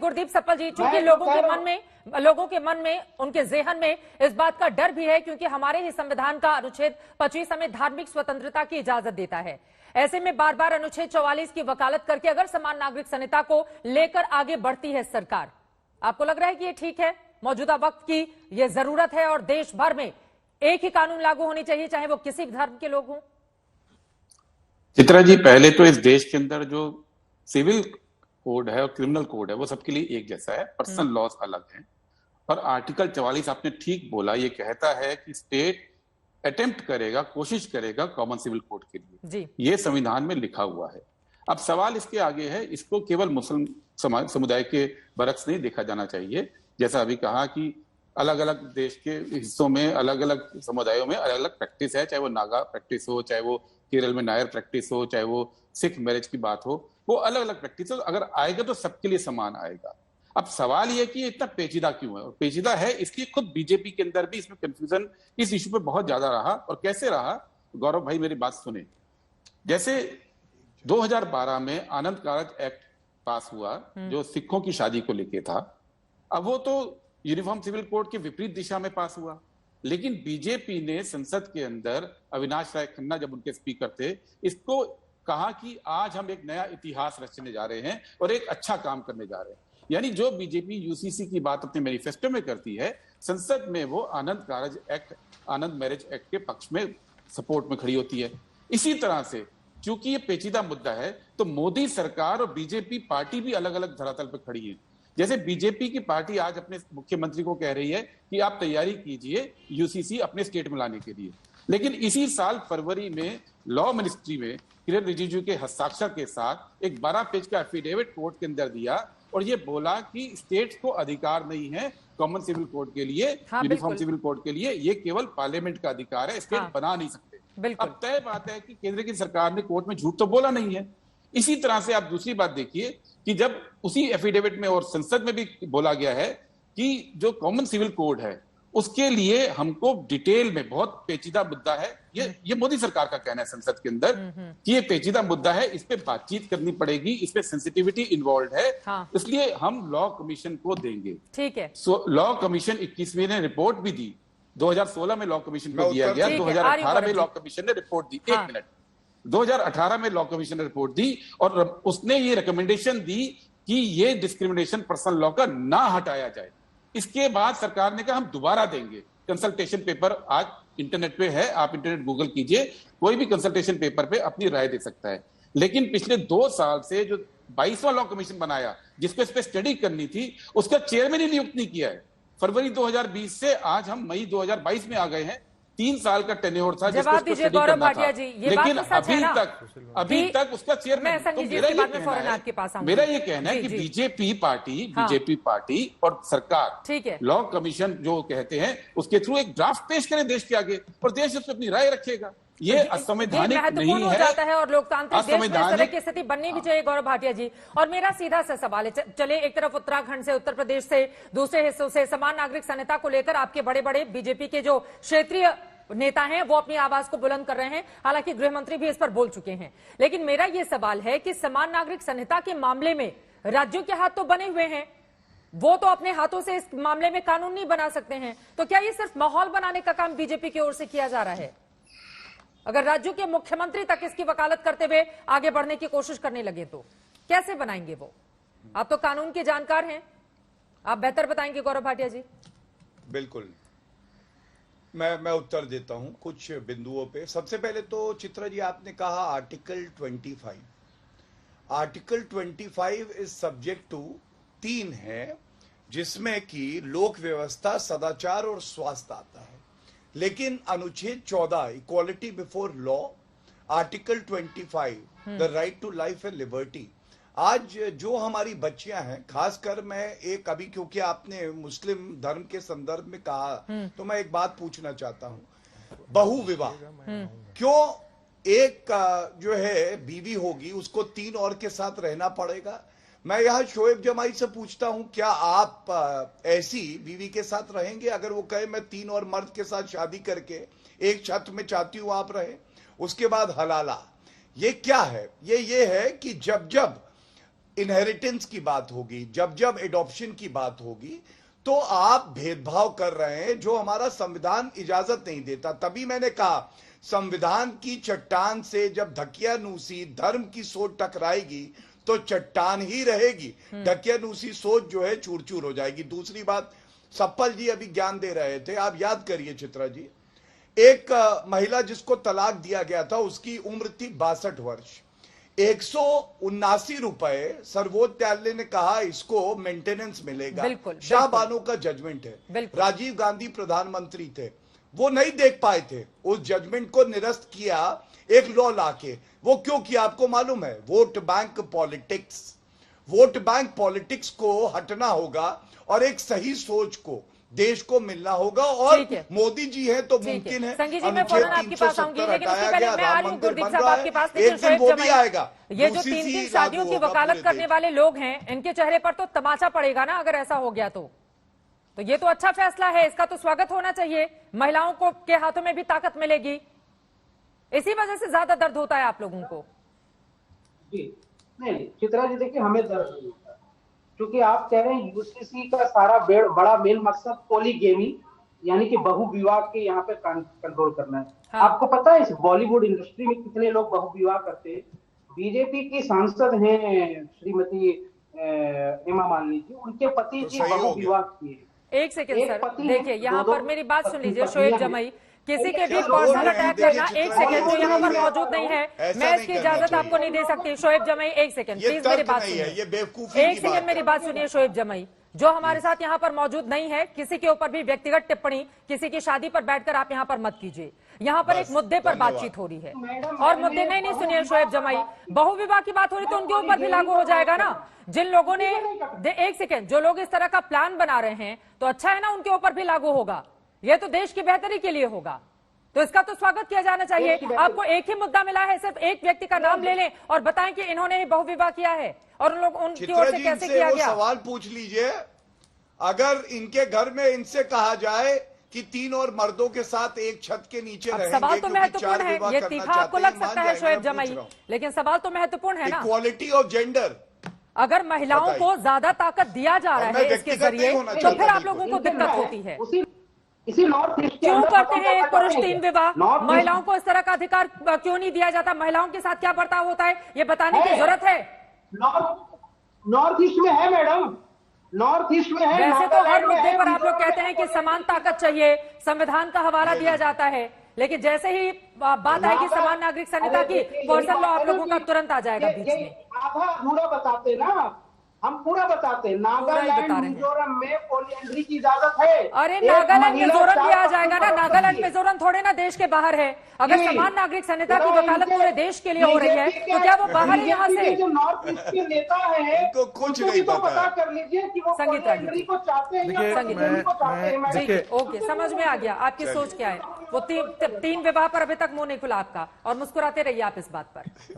Gurdeep supple जी, चूंकि लोगों के मन में उनके जेहन में इस बात का डर भी है, क्योंकि हमारे ही संविधान का अनुच्छेद 25 हमें धार्मिक स्वतंत्रता की इजाजत देता है। ऐसे में बार बार अनुच्छेद 44 की वकालत करके अगर समान नागरिक संहिता को लेकर आगे बढ़ती है सरकार, आपको लग रहा है कि ये ठीक है? मौजूदा वक्त की ये जरूरत है और देश भर में एक ही कानून लागू होनी चाहिए, चाहे वो किसी भी धर्म के लोग हों? चित्रा जी, पहले तो इस देश के अंदर जो सिविल कोड है और क्रिमिनल कोड है वो सबके लिए एक जैसा है, पर्सनल लॉज अलग हैं। और आर्टिकल 44 आपने ठीक बोला, ये कहता है कि स्टेट अटेम्प्ट करेगा, कोशिश करेगा कॉमन सिविल कोड के लिए जी। ये संविधान में लिखा हुआ है। अब सवाल इसके आगे है, इसको केवल मुस्लिम समुदाय के बरक्स नहीं देखा जाना चाहिए। जैसा अभी कहा कि अलग अलग देश के हिस्सों में अलग अलग समुदायों में अलग अलग प्रैक्टिस है, चाहे वो नागा प्रैक्टिस हो, चाहे वो केरल में नायर प्रैक्टिस हो, चाहे वो सिख मैरिज की बात हो, वो अलग अलग प्रैक्टिस हो। अगर आएगा तो सबके लिए समान आएगा। अब सवाल ये कि इतना पेचीदा क्यों है, और पेचीदा है इसलिए खुद बीजेपी के अंदर भी इसमें कंफ्यूजन इस इशू पे बहुत ज्यादा रहा। और कैसे रहा, गौरव भाई मेरी बात सुने। जैसे 2012 में आनंद कारज एक्ट पास हुआ जो सिखों की शादी को लेके था। अब वो तो यूनिफॉर्म सिविल कोड के विपरीत दिशा में पास हुआ, लेकिन बीजेपी ने संसद के अंदर, अविनाश राय खन्ना जब उनके स्पीकर थे, इसको कहा कि आज हम एक नया इतिहास रचने जा रहे हैं और एक अच्छा काम करने जा रहे हैं। यानी जो बीजेपी यूसीसी की बात अपने मैनिफेस्टो में करती है, संसद में वो आनंद कारज एक्ट, आनंद मैरिज एक्ट के पक्ष में सपोर्ट में खड़ी होती है। इसी तरह से चूंकि ये पेचीदा मुद्दा है, तो मोदी सरकार और बीजेपी पार्टी भी अलग अलग धरातल पर खड़ी है। जैसे बीजेपी की पार्टी आज अपने मुख्यमंत्री को कह रही है कि आप तैयारी कीजिए यूसीसी अपने स्टेट में लाने के लिए, लेकिन इसी साल फरवरी में लॉ मिनिस्ट्री में किरण रिजिजू के हस्ताक्षर के साथ एक 12 पेज का एफिडेविट कोर्ट के अंदर दिया और ये बोला कि स्टेट्स को अधिकार नहीं है कॉमन सिविल कोड के लिए, यूनिफॉर्म सिविल कोड के लिए, ये केवल पार्लियामेंट का अधिकार है, स्टेट बना नहीं सकते। अब तय बात है कि केंद्र की सरकार ने कोर्ट में झूठ तो बोला नहीं है। इसी तरह से आप दूसरी बात देखिए कि जब उसी एफिडेविट में और संसद में भी बोला गया है कि जो कॉमन सिविल कोड है उसके लिए हमको डिटेल में, बहुत पेचीदा मुद्दा है, ये मोदी सरकार का कहना है संसद के अंदर कि ये पेचीदा मुद्दा है, इस पे बातचीत करनी पड़ेगी, इस पे सेंसिटिविटी इन्वॉल्व है, इसलिए हम लॉ कमीशन को देंगे। ठीक है। लॉ कमीशन 21वीं ने रिपोर्ट भी दी, 2016 में लॉ कमीशन को दिया गया, 2018 में लॉ कमीशन ने रिपोर्ट दी। 1 मिनट, 2018 में लॉ कमीशन ने रिपोर्ट दी और उसने ये रिकमेंडेशन दी कि ये डिस्क्रिमिनेशन पर्सनल लॉ का ना हटाया जाए। इसके बाद सरकार ने कहा हम दोबारा देंगे। कंसल्टेशन पेपर आज इंटरनेट पे है, आप इंटरनेट गूगल कीजिए, कोई भी कंसल्टेशन पेपर पे अपनी राय दे सकता है। लेकिन पिछले 2 साल से जो 22वां लॉ कमीशन बनाया जिसको इस पे स्टडी करनी थी, उसका चेयरमैन ही नियुक्त नहीं किया है। फरवरी 2020 से आज हम मई 2022 में आ गए हैं। 3 साल का टेन्योर था, जवाब दीजिए गौरव भाटिया जी, ये लेकिन बात तो सच है ना? अभी तक उसका चेयरमैन, तो मेरा ये कहना है कि बीजेपी पार्टी और सरकार, ठीक है, लॉ कमीशन जो कहते हैं उसके थ्रू एक ड्राफ्ट पेश करें देश के आगे और देश उसमें अपनी राय रखेगा। ये असंवैधानिक नहीं है, हो जाता है और लोकतांत्रिक देश में इस तरह की स्थिति बननी भी चाहिए। गौरव भाटिया जी, और मेरा सीधा सा सवाल है, चले एक तरफ उत्तराखंड से, उत्तर प्रदेश से, दूसरे हिस्सों से समान नागरिक संहिता को लेकर आपके बड़े बड़े बीजेपी के जो क्षेत्रीय नेता हैं वो अपनी आवाज को बुलंद कर रहे हैं, हालांकि गृह मंत्री भी इस पर बोल चुके हैं। लेकिन मेरा यह सवाल है कि समान नागरिक संहिता के मामले में राज्यों के हाथ तो बने हुए हैं, वो तो अपने हाथों से इस मामले में कानून नहीं बना सकते हैं, तो क्या ये सिर्फ माहौल बनाने का काम बीजेपी की ओर से किया जा रहा है? अगर राज्यों के मुख्यमंत्री तक इसकी वकालत करते हुए आगे बढ़ने की कोशिश करने लगे तो कैसे बनाएंगे वो? आप तो कानून के जानकार हैं, आप बेहतर बताएंगे गौरव भाटिया जी। बिल्कुल, मैं उत्तर देता हूं कुछ बिंदुओं पे। सबसे पहले तो चित्रा जी, आपने कहा article 25। Article 25 is subject to 3 है, जिसमें कि लोक व्यवस्था, सदाचार और स्वास्थ्य आता है। लेकिन अनुच्छेद 14 equality before law, article 25 the right to life and liberty, आज जो हमारी बच्चियां हैं, खासकर मैं एक, अभी क्योंकि आपने मुस्लिम धर्म के संदर्भ में कहा, तो मैं एक बात पूछना चाहता हूं। बहु विवाह, क्यों एक जो है बीवी होगी उसको 3 और के साथ रहना पड़ेगा? मैं यह शोएब जमाई से पूछता हूं, क्या आप ऐसी बीवी के साथ रहेंगे अगर वो कहे मैं 3 और मर्द के साथ शादी करके एक छत में चाहती हूं आप रहे? उसके बाद हलाला, ये क्या है? ये है कि जब इनहेरिटेंस की बात होगी, जब जब एडॉप्शन की बात होगी, तो आप भेदभाव कर रहे हैं जो हमारा संविधान इजाजत नहीं देता। तभी मैंने कहा संविधान की चट्टान से जब धकियानूसी धर्म की सोच टकराएगी तो चट्टान ही रहेगी, धकियानूसी सोच जो है चूर चूर हो जाएगी। दूसरी बात, सप्पल जी अभी ज्ञान दे रहे थे, आप याद करिए चित्रा जी, एक महिला जिसको तलाक दिया गया था उसकी उम्र थी 62 वर्ष, 179 रुपए सर्वोच्च न्यायालय ने कहा इसको मेंटेनेंस मिलेगा। शाहबानो का जजमेंट है, राजीव गांधी प्रधानमंत्री थे, वो नहीं देख पाए थे, उस जजमेंट को निरस्त किया एक लॉ लाके। वो क्यों किया आपको मालूम है? Vote bank politics, vote bank politics को हटना होगा और एक सही सोच को देश को मिलना होगा। और मोदी जी हैं तो मुमकिन है संगी जी, मैं फौरन आपके पास आऊंगी, लेकिन उससे पहले मैं आ रही हूं गुरदीप साहब आपके पास। एक दिन वो भी आएगा। ये जो 3-3 शादियों की वकालत करने वाले लोग हैं, इनके चेहरे पर तो तमाचा पड़ेगा ना अगर ऐसा हो गया तो ये तो अच्छा फैसला है, इसका तो स्वागत होना चाहिए। महिलाओं को के हाथों में भी ताकत मिलेगी, इसी वजह से ज्यादा दर्द होता है आप लोगों को। जी नहीं चित्रा जी, देखिए हमें दर्द नहीं होता क्योंकि आप कह रहे हैं यूसीसी का सारा बड़ा मेन मकसद पॉलीगेमी यानी कि बहु विवाह के यहाँ पे कंट्रोल करना है। हाँ। आपको पता है इस बॉलीवुड इंडस्ट्री में कितने लोग बहु विवाह करते हैं? बीजेपी की सांसद हैं श्रीमती हेमा मालिनी जी, उनके पति जी बहु विवाह किए। एक सेकंड सर, देखिए यहाँ पर मेरी बात सुन लीजिए। शोएब जमई, किसी के भी पर्सनल अटैक करना, एक सेकंड, जो यहाँ पर मौजूद नहीं है, मैं इसकी इजाजत आपको नहीं दे सकती। शोएब जमई एक सेकंड प्लीज मेरी बात सुनिए, एक सेकंड मेरी बात सुनिए। शोएब जमई जो हमारे साथ यहाँ पर मौजूद नहीं है, किसी के ऊपर भी व्यक्तिगत टिप्पणी किसी की शादी पर बैठकर आप यहाँ पर मत कीजिए। यहाँ पर एक मुद्दे पर बातचीत हो रही है और मुद्दे नहीं सुनिए शोएब जमई, बहु विवाह की बात हो रही तो उनके ऊपर भी लागू हो जाएगा ना। जिन लोगों ने, एक सेकंड, जो लोग इस तरह का प्लान बना रहे हैं तो अच्छा है ना, उनके ऊपर भी लागू होगा। ये तो देश की बेहतरी के लिए होगा, तो इसका तो स्वागत किया जाना चाहिए। आपको एक ही मुद्दा मिला है, सिर्फ एक व्यक्ति का नाम ले लें और बताएं कि इन्होंने ही बहु विवाह किया है और उन लोग उनकी ओर से कैसे किया गया। सवाल पूछ लीजिए, अगर इनके घर में इनसे कहा जाए कि 3 और मर्दों के साथ एक छत के नीचे रहेंगे, सवाल तो महत्वपूर्ण है, ये तीखा आपको लग सकता है शोएब जमई, लेकिन सवाल तो महत्वपूर्ण है ना। इक्वालिटी ऑफ जेंडर, अगर महिलाओं को ज्यादा ताकत दिया जा रहा है इसके जरिए तो फिर आप लोगों को दिक्कत होती है। इसी नॉर्थ ईस्ट क्यों करते हैं एक पुरुष 3 विवाह? महिलाओं को इस तरह का अधिकार क्यों नहीं दिया जाता? महिलाओं के साथ क्या बर्ताव होता है ये बताने की जरूरत है। नॉर्थ ईस्ट में है मैडम, नॉर्थ ईस्ट में है। वैसे तो हर मुद्दे पर आप लोग कहते हैं कि समान ताकत चाहिए, संविधान का हवाला दिया जाता है, लेकिन जैसे ही बात आएगी समान नागरिक संहिता की, पर्सनल लॉ आप लोगों का तुरंत आ जाएगा बीच में। आधा अधूरा बताते ना, हम पूरा बताते हैं। नागालैंड मिजोरम में पॉलीएंड्री की इजाजत है। अरे नागालैंड मिजोरम भी आ जाएगा ना, नागालैंड मिजोरम थोड़े ना देश के बाहर है। अगर समान नागरिक संहिता की वकालत पूरे देश के लिए हो रही है तो क्या वो बाहर है यहाँ से? जो नॉर्थ ईस्ट के नेता है उनको कुछ नहीं पता कर लीजिए कि वो पॉलीएंड्री को चाहते हैं। ओके, समझ में आ गया आपकी सोच क्या है। वो 3 विवाह पर अभी तक मुंह नहीं खुला आपका और मुस्कुराते रहिए आप इस बात पर।